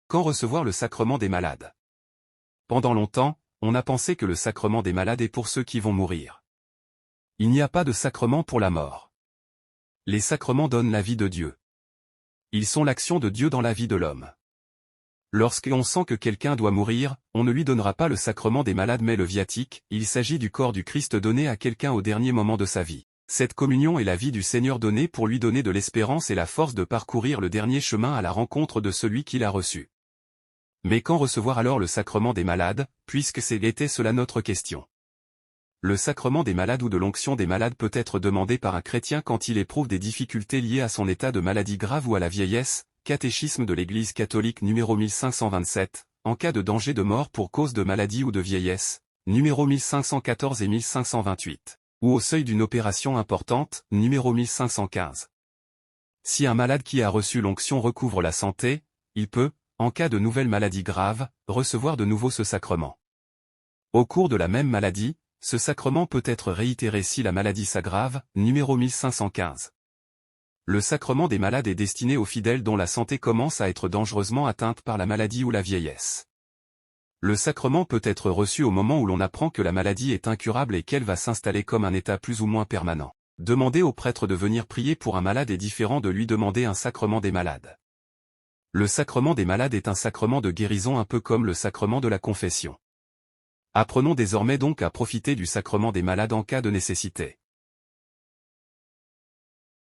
Quand recevoir le sacrement des malades? Pendant longtemps, on a pensé que le sacrement des malades est pour ceux qui vont mourir. Il n'y a pas de sacrement pour la mort. Les sacrements donnent la vie de Dieu. Ils sont l'action de Dieu dans la vie de l'homme. Lorsqu'on sent que quelqu'un doit mourir, on ne lui donnera pas le sacrement des malades mais le viatique, il s'agit du corps du Christ donné à quelqu'un au dernier moment de sa vie. Cette communion est la vie du Seigneur donnée pour lui donner de l'espérance et la force de parcourir le dernier chemin à la rencontre de celui qui l'a reçu. Mais quand recevoir alors le sacrement des malades, puisque c'était cela notre question? Le sacrement des malades ou de l'onction des malades peut être demandé par un chrétien quand il éprouve des difficultés liées à son état de maladie grave ou à la vieillesse, Catéchisme de l'Église catholique numéro 1527, en cas de danger de mort pour cause de maladie ou de vieillesse, numéro 1514 et 1528, ou au seuil d'une opération importante, numéro 1515. Si un malade qui a reçu l'onction recouvre la santé, il peut, en cas de nouvelle maladie grave, recevoir de nouveau ce sacrement. Au cours de la même maladie, ce sacrement peut être réitéré si la maladie s'aggrave, numéro 1515. Le sacrement des malades est destiné aux fidèles dont la santé commence à être dangereusement atteinte par la maladie ou la vieillesse. Le sacrement peut être reçu au moment où l'on apprend que la maladie est incurable et qu'elle va s'installer comme un état plus ou moins permanent. Demander au prêtre de venir prier pour un malade est différent de lui demander un sacrement des malades. Le sacrement des malades est un sacrement de guérison un peu comme le sacrement de la confession. Apprenons désormais donc à profiter du sacrement des malades en cas de nécessité.